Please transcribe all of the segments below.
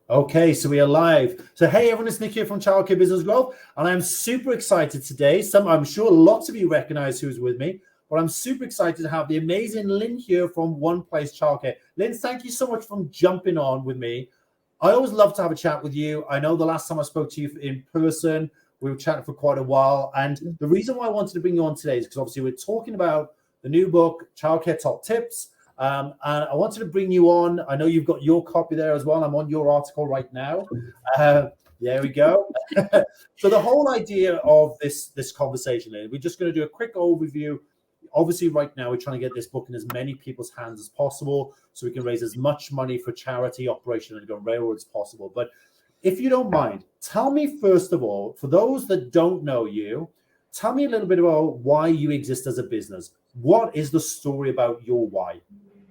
Okay, so we are live. So hey everyone, it's Nick here from Childcare Business Growth, and I'm super excited today. I'm sure lots of you recognize who's with me, but I'm super excited to have the amazing Lynn here from 1Place Childcare. Lynn, thank you so much for jumping on with me. I always love to have a chat with you. I know the last time I spoke to you in person, we were chatting for quite a while, and the reason why I wanted to bring you on today is because obviously we're talking about the new book, Childcare Top Tips. And I wanted to bring you on. I know you've got your copy there as well. I'm on your article right now. There we go. So the whole idea of this conversation, we're just going to do a quick overview. Obviously, right now, we're trying to get this book in as many people's hands as possible so we can raise as much money for charity, Operation Underground Railroad as possible. But if you don't mind, tell me, first of all, for those that don't know you, tell me a little bit about why you exist as a business. What is the story about your why?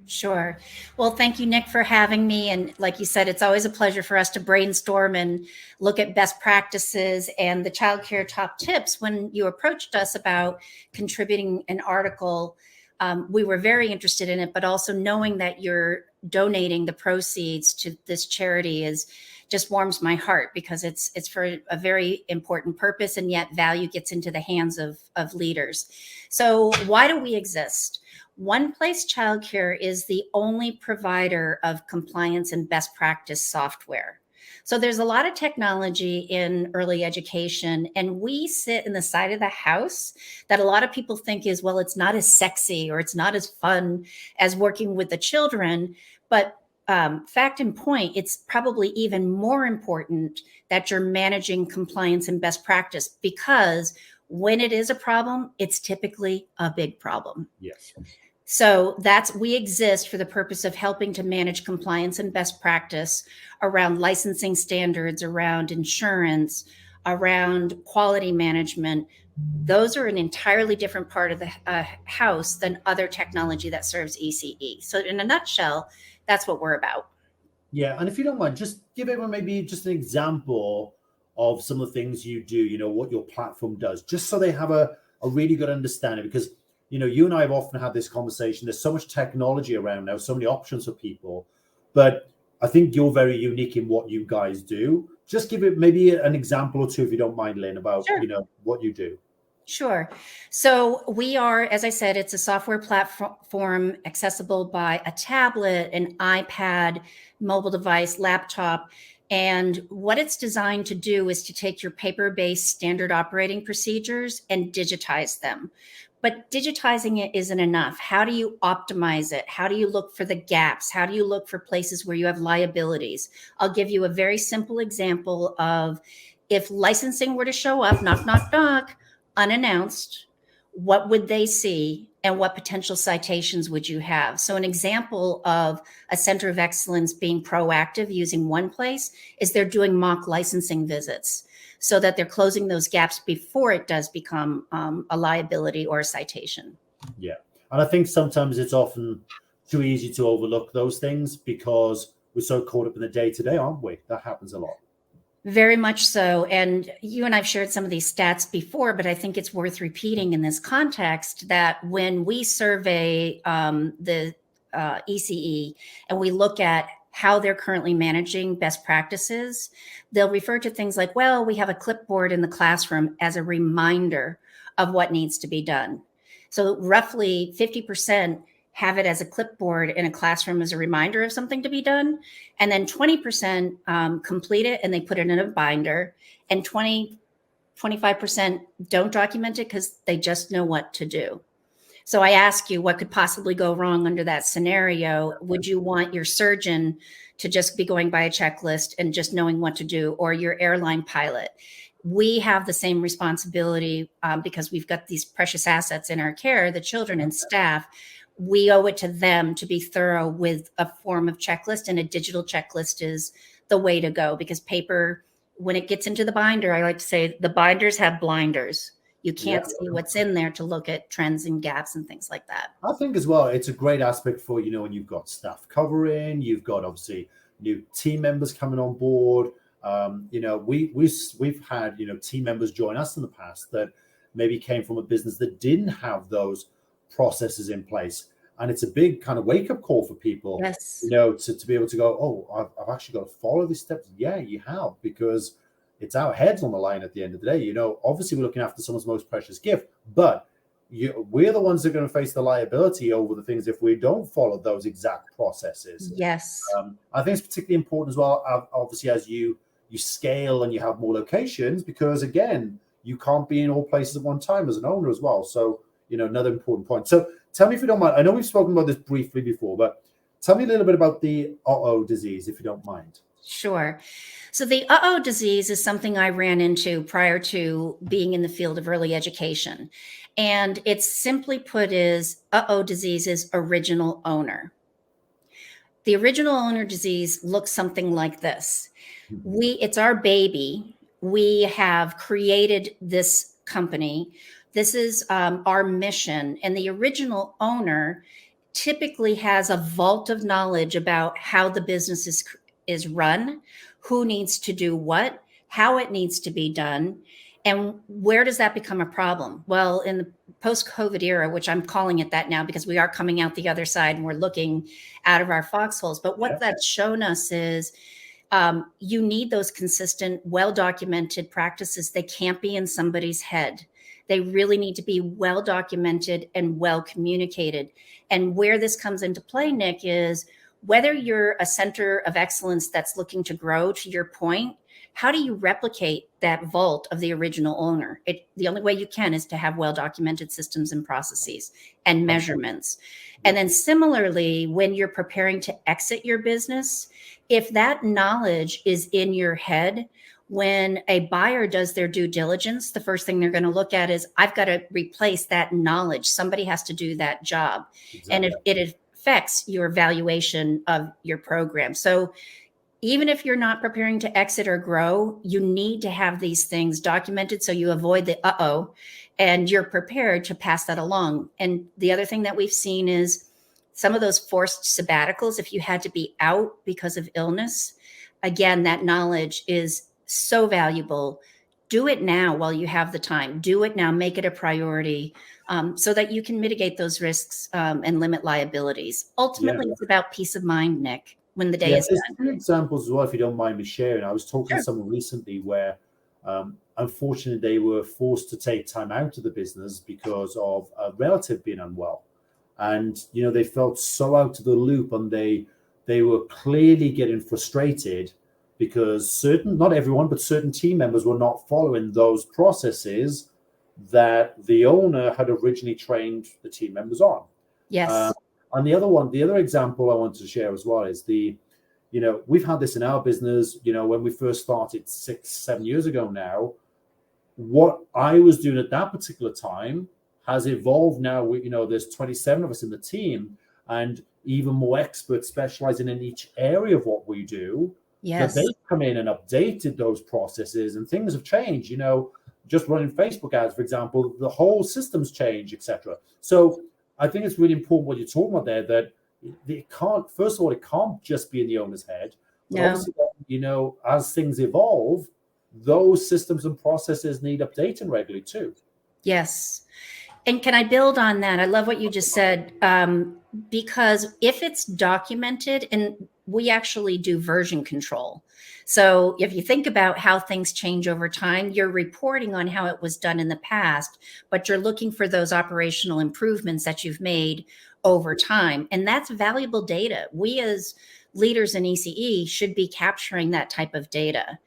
Sure. Well, thank you, Nick, for having me. And like you said, it's always a pleasure for us to brainstorm and look at best practices and the Childcare Top Tips. When you approached us about contributing an article, we were very interested in it, but also knowing that you're donating the proceeds to this charity just warms my heart, because it's for a very important purpose, and yet value gets into the hands of leaders. So why do we exist? 1Place Childcare is the only provider of compliance and best practice software. So there's a lot of technology in early education, and we sit in the side of the house that a lot of people think is, well, it's not as sexy or it's not as fun as working with the children. But fact and point, it's probably even more important that you're managing compliance and best practice, because when it is a problem, it's typically a big problem. Yes. So we exist for the purpose of helping to manage compliance and best practice around licensing standards, around insurance, around quality management. Those are an entirely different part of the house than other technology that serves ECE. So in a nutshell, that's what we're about. Yeah, and if you don't mind, just give everyone maybe just an example of some of the things you do, what your platform does, just so they have a really good understanding. Because, you and I have often had this conversation. There's so much technology around now, so many options for people. But I think you're very unique in what you guys do. Just give it maybe an example or two, if you don't mind, Lynn, about, Sure. What you do. Sure. So we are, as I said, it's a software platform accessible by a tablet, an iPad, mobile device, laptop. And what it's designed to do is to take your paper-based standard operating procedures and digitize them. But digitizing it isn't enough. How do you optimize it? How do you look for the gaps? How do you look for places where you have liabilities? I'll give you a very simple example of, if licensing were to show up, knock, knock, knock, unannounced, what would they see and what potential citations would you have? So an example of a center of excellence being proactive using 1Place is they're doing mock licensing visits so that they're closing those gaps before it does become a liability or a citation. Yeah. And I think sometimes it's often too easy to overlook those things because we're so caught up in the day-to-day, aren't we? That happens a lot. Very much so. And you and I've shared some of these stats before, but I think it's worth repeating in this context that when we survey the ECE and we look at how they're currently managing best practices, they'll refer to things like, well, we have a clipboard in the classroom as a reminder of what needs to be done. So roughly 50% have it as a clipboard in a classroom as a reminder of something to be done. And then 20% complete it and they put it in a binder, and 25% don't document it because they just know what to do. So I ask you, what could possibly go wrong under that scenario? Would you want your surgeon to just be going by a checklist and just knowing what to do, or your airline pilot? We have the same responsibility because we've got these precious assets in our care, the children and staff. We owe it to them to be thorough with a form of checklist, and a digital checklist is the way to go, because paper, when it gets into the binder, I like to say the binders have blinders. You can't see what's in there to look at trends and gaps and things like that. I think as well, it's a great aspect for, when you've got staff covering, you've got obviously new team members coming on board. We've had, team members join us in the past that maybe came from a business that didn't have those processes in place. And it's a big kind of wake up call for people, Yes. to be able to go, oh, I've actually got to follow these steps. Yeah, you have, because it's our heads on the line at the end of the day. Obviously we're looking after someone's most precious gift, but we're the ones that are going to face the liability over the things if we don't follow those exact processes. Yes. I think it's particularly important as well, obviously, as you scale and you have more locations, because again, you can't be in all places at one time as an owner as well. So, another important point. So tell me, if you don't mind, I know we've spoken about this briefly before, but tell me a little bit about the disease, if you don't mind. Sure. So the disease is something I ran into prior to being in the field of early education. And it's simply put is disease is original owner. The original owner disease looks something like this. It's our baby. We have created this company. This is our mission. And the original owner typically has a vault of knowledge about how the business is run, who needs to do what, how it needs to be done, and where does that become a problem? Well, in the post-COVID era, which I'm calling it that now because we are coming out the other side and we're looking out of our foxholes. But what that's shown us is you need those consistent, well-documented practices. They can't be in somebody's head. They really need to be well-documented and well-communicated. And where this comes into play, Nick, is whether you're a center of excellence that's looking to grow, to your point, how do you replicate that vault of the original owner? The only way you can is to have well-documented systems and processes and measurements. And then similarly, when you're preparing to exit your business, if that knowledge is in your head, when a buyer does their due diligence, the first thing they're going to look at is, I've got to replace that knowledge. Somebody has to do that job. Exactly. And it affects your valuation of your program. So even if you're not preparing to exit or grow, you need to have these things documented so you avoid the and you're prepared to pass that along. And the other thing that we've seen is some of those forced sabbaticals, if you had to be out because of illness, again, that knowledge is so valuable. Do it now while you have the time. Do it now. Make it a priority so that you can mitigate those risks and limit liabilities. Ultimately, it's about peace of mind, Nick, when the day is done. There's 2 examples as well, if you don't mind me sharing. I was talking to someone recently where, unfortunately, they were forced to take time out of the business because of a relative being unwell. And, they felt so out of the loop, and they were clearly getting frustrated because not everyone, but certain team members were not following those processes that the owner had originally trained the team members on. Yes. And the other example I wanted to share as well is we've had this in our business, when we first started 6-7 years ago now. What I was doing at that particular time has evolved now. There's 27 of us in the team, and even more experts specializing in each area of what we do. Yes. That they've come in and updated those processes, and things have changed. Just running Facebook ads, for example, the whole system's changed, etc. So I think it's really important what you're talking about there, that it can't just be in the owner's head. But obviously, as things evolve, those systems and processes need updating regularly too. Yes. And can I build on that? I love what you just said, because if it's documented, and we actually do version control. So if you think about how things change over time, you're reporting on how it was done in the past, but you're looking for those operational improvements that you've made over time. And that's valuable data. We as leaders in ECE should be capturing that type of data.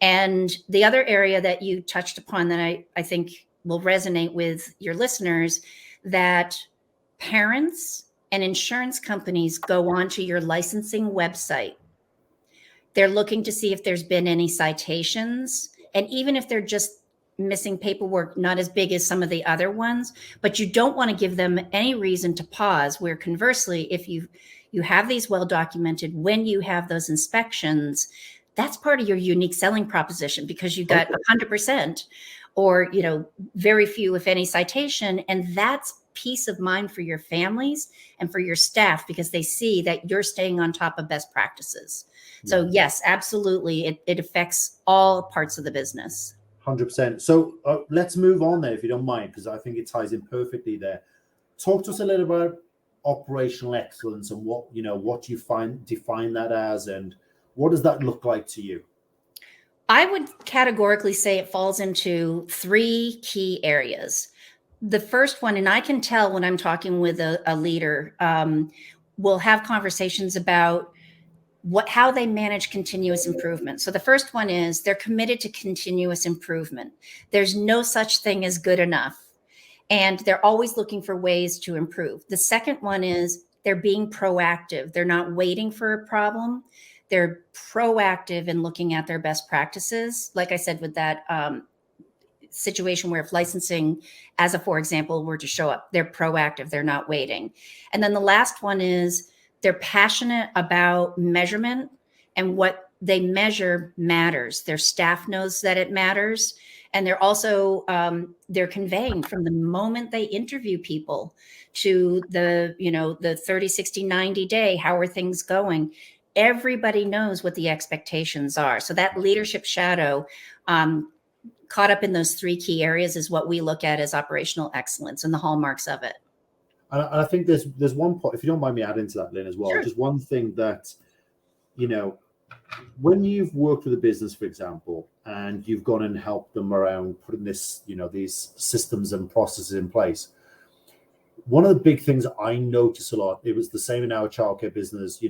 And the other area that you touched upon that I think will resonate with your listeners, that parents and insurance companies go onto your licensing website. They're looking to see if there's been any citations. And even if they're just missing paperwork, not as big as some of the other ones, but you don't want to give them any reason to pause, where conversely, if you have these well documented, when you have those inspections, that's part of your unique selling proposition, because you got 100% or, very few, if any, citation. And that's peace of mind for your families and for your staff, because they see that you're staying on top of best practices. So yes, absolutely. It affects all parts of the business. 100%. So let's move on there, if you don't mind, because I think it ties in perfectly there. Talk to us a little about operational excellence and what you define that as, and what does that look like to you? I would categorically say it falls into three key areas. The first one, and I can tell when I'm talking with a leader, we'll have conversations about how they manage continuous improvement. So the first one is they're committed to continuous improvement. There's no such thing as good enough. And they're always looking for ways to improve. The second one is they're being proactive. They're not waiting for a problem. They're proactive in looking at their best practices. Like I said, with that situation where if licensing, as a for example, were to show up, they're proactive. They're not waiting. And then the last one is they're passionate about measurement, and what they measure matters. Their staff knows that it matters. And they're also, they're conveying from the moment they interview people to the 30, 60, 90 day, how are things going? Everybody knows what the expectations are. So that leadership shadow, caught up in those three key areas, is what we look at as operational excellence and the hallmarks of it. And I think there's one point, if you don't mind me adding to that, Lynn, as well. Sure. Just one thing that, when you've worked with a business, for example, and you've gone and helped them around putting this, these systems and processes in place, one of the big things I notice a lot, it was the same in our childcare business,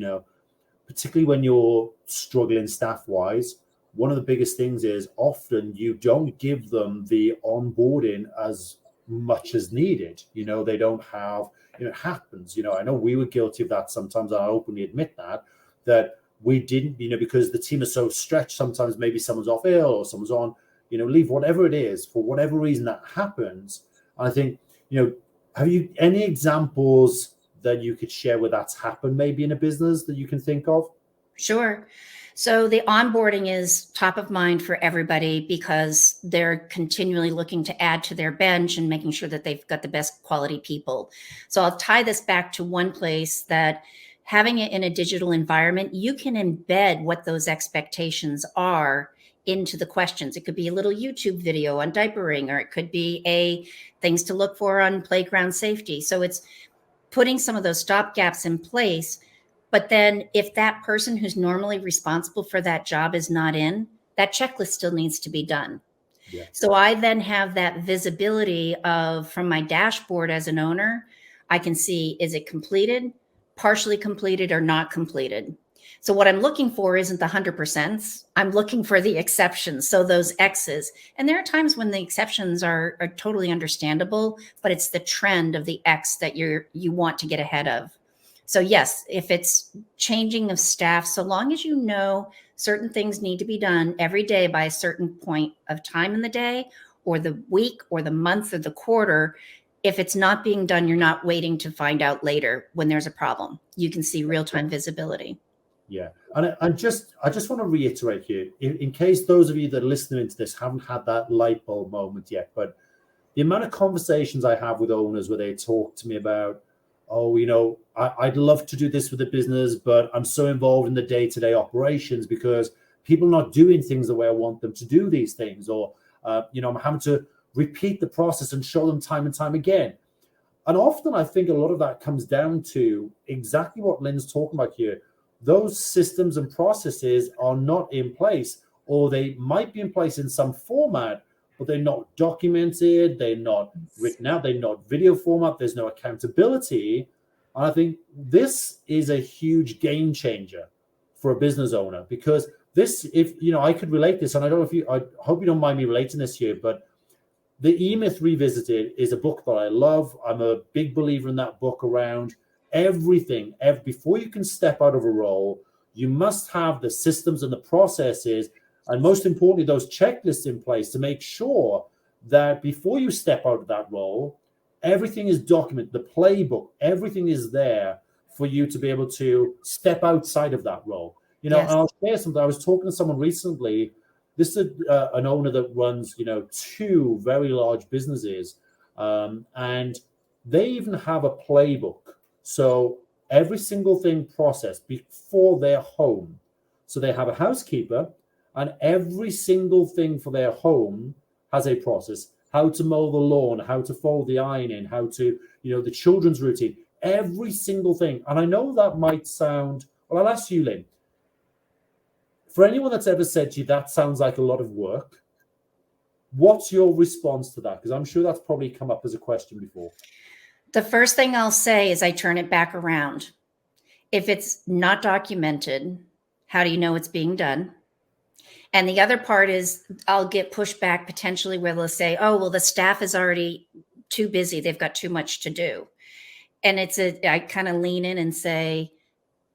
particularly when you're struggling staff-wise, one of the biggest things is often you don't give them the onboarding as much as needed. They don't have, it happens. I know we were guilty of that sometimes. I openly admit that we didn't, because the team is so stretched. Sometimes maybe someone's off ill or someone's on, leave, whatever it is, for whatever reason that happens. I think, have you any examples that you could share where that's happened maybe in a business that you can think of? Sure. So the onboarding is top of mind for everybody because they're continually looking to add to their bench and making sure that they've got the best quality people. So I'll tie this back to one place, that having it in a digital environment, you can embed what those expectations are into the questions. It could be a little YouTube video on diapering, or it could be things to look for on playground safety. So it's putting some of those stopgaps in place. But then if that person who's normally responsible for that job is not in, that checklist still needs to be done. Yeah. So I then have that visibility of, from my dashboard as an owner, I can see, is it completed, partially completed, or not completed? So what I'm looking for isn't the 100%. I'm looking for the exceptions. So those X's. And there are times when the exceptions are totally understandable, but it's the trend of the X that you want to get ahead of. So yes, if it's changing of staff, so long as you know certain things need to be done every day by a certain point of time in the day or the week or the month or the quarter, if it's not being done, you're not waiting to find out later when there's a problem. You can see real-time visibility. Yeah. And I just want to reiterate here, in case those of you that are listening to this haven't had that light bulb moment yet, but the amount of conversations I have with owners where they talk to me about, oh, I'd love to do this with the business, but I'm so involved in the day-to-day operations because people are not doing things the way I want them to do these things. Or, I'm having to repeat the process and show them time and time again. And often I think a lot of that comes down to exactly what Lynn's talking about here. Those systems and processes are not in place, or they might be in place in some format, but they're not documented, they're not written out, they're not video format, there's no accountability. And I think this is a huge game changer for a business owner, because this, I could relate this, and I hope you don't mind me relating this here, but the E-Myth Revisited is a book that I love. I'm a big believer in that book around everything. Before you can step out of a role, you must have the systems and the processes, and most importantly, those checklists in place to make sure that before you step out of that role, everything is documented, the playbook, everything is there for you to be able to step outside of that role. Yes. And I'll share something. I was talking to someone recently. This is an owner that runs, 2 very large businesses, and they even have a playbook. So every single thing processed before they're home. So they have a housekeeper, and every single thing for their home has a process. How to mow the lawn, how to fold the iron in, how to, the children's routine. every single thing. And I know that might sound, well, I'll ask you, Lynn, for anyone that's ever said to you, that sounds like a lot of work, what's your response to that? Because I'm sure that's probably come up as a question before. The first thing I'll say is I turn it back around. If it's not documented, how do you know it's being done? And the other part is I'll get pushback potentially where they'll say, oh, well, the staff is already too busy. They've got too much to do. And I kind of lean in and say,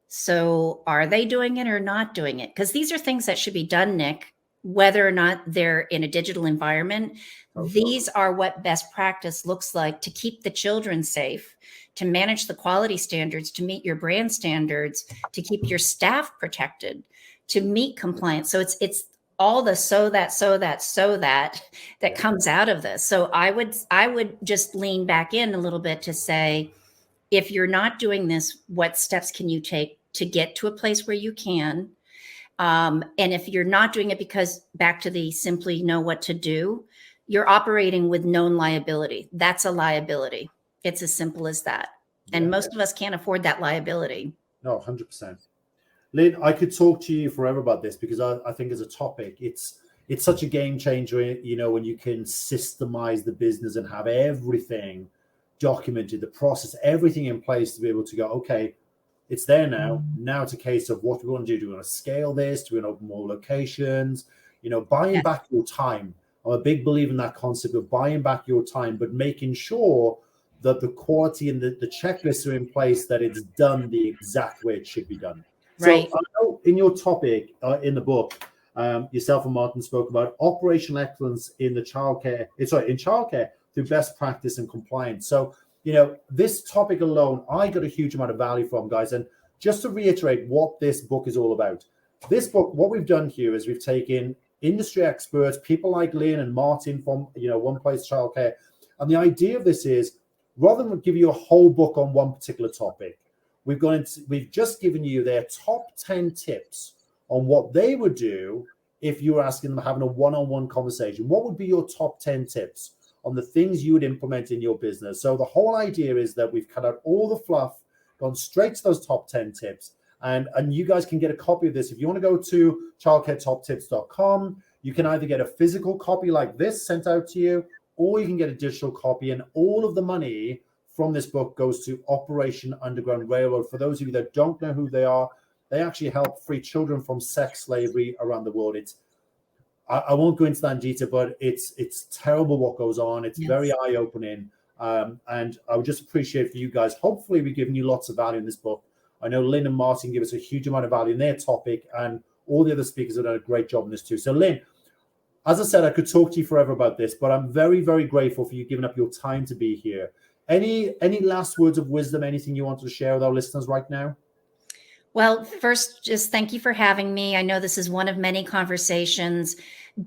so are they doing it or not doing it? Because these are things that should be done, Nick, whether or not they're in a digital environment. Okay. These are what best practice looks like to keep the children safe, to manage the quality standards, to meet your brand standards, to keep your staff protected, to meet compliance. So it's all the so that comes out of this. So I would just lean back in a little bit to say, if you're not doing this, what steps can you take to get to a place where you can? And if you're not doing it because back to the simply know what to do, you're operating with known liability. That's a liability. It's as simple as that. And most of us can't afford that liability. No, 100%. Lynn, I could talk to you forever about this because I think as a topic, it's such a game changer, you know, when you can systemize the business and have everything documented, the process, everything in place to be able to go, okay, it's there now. Now it's a case of what we want to do. Do we want to scale this? Do we want to open more locations? You know, buying back your time. I'm a big believer in that concept of buying back your time, but making sure that the quality and the checklists are in place, that it's done the exact way it should be done. Right. So I know in your topic in the book, yourself and Martin spoke about operational excellence in childcare through best practice and compliance. So, you know, this topic alone, I got a huge amount of value from, guys. And just to reiterate what this book is all about, this book, what we've done here is we've taken industry experts, people like Lynn and Martin from, you know, 1Place Childcare. And the idea of this is, rather than give you a whole book on one particular topic, we've just given you their top 10 tips on what they would do if you were asking them, having a one-on-one conversation. What would be your top 10 tips on the things you would implement in your business? So the whole idea is that we've cut out all the fluff, gone straight to those top 10 tips. And you guys can get a copy of this. If you want to go to childcaretoptips.com, you can either get a physical copy like this sent out to you, or you can get a digital copy. And all of the money from this book goes to Operation Underground Railroad. For those of you that don't know who they are, they actually help free children from sex slavery around the world. I won't go into that in detail, but it's terrible what goes on. It's very eye-opening. And I would just appreciate for you guys. Hopefully we've given you lots of value in this book. I know Lynn and Martin give us a huge amount of value in their topic, and all the other speakers have done a great job in this too. So Lynn, as I said, I could talk to you forever about this, but I'm very, very grateful for you giving up your time to be here. Any last words of wisdom, anything you wanted to share with our listeners right now? Well, first, just thank you for having me. I know this is one of many conversations.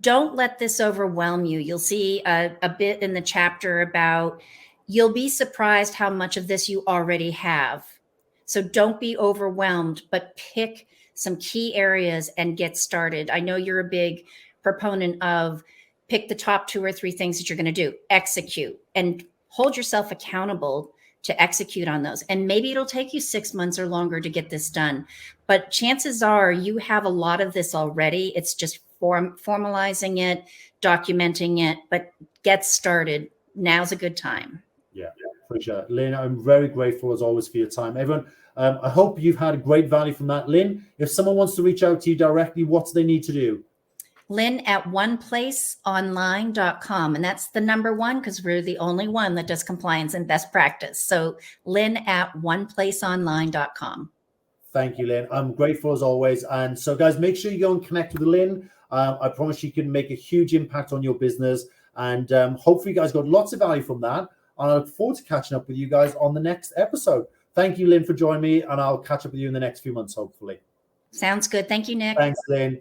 Don't let this overwhelm you. You'll see a bit in the chapter about, you'll be surprised how much of this you already have. So don't be overwhelmed, but pick some key areas and get started. I know you're a big proponent of pick the top 2 or 3 things that you're going to do, execute, and hold yourself accountable to execute on those. And maybe it'll take you 6 months or longer to get this done. But chances are you have a lot of this already. It's just formalizing it, documenting it, but get started. Now's a good time. Yeah, appreciate it. Lynn, I'm very grateful as always for your time. Everyone, I hope you've had great value from that. Lynn, if someone wants to reach out to you directly, what do they need to do? Lynn at oneplaceonline.com. And that's the number 1 because we're the only one that does compliance and best practice. So Lynn at oneplaceonline.com. Thank you, Lynn. I'm grateful as always. And so guys, make sure you go and connect with Lynn. I promise you can make a huge impact on your business. And hopefully you guys got lots of value from that. And I look forward to catching up with you guys on the next episode. Thank you, Lynn, for joining me. And I'll catch up with you in the next few months, hopefully. Sounds good. Thank you, Nick. Thanks, Lynn.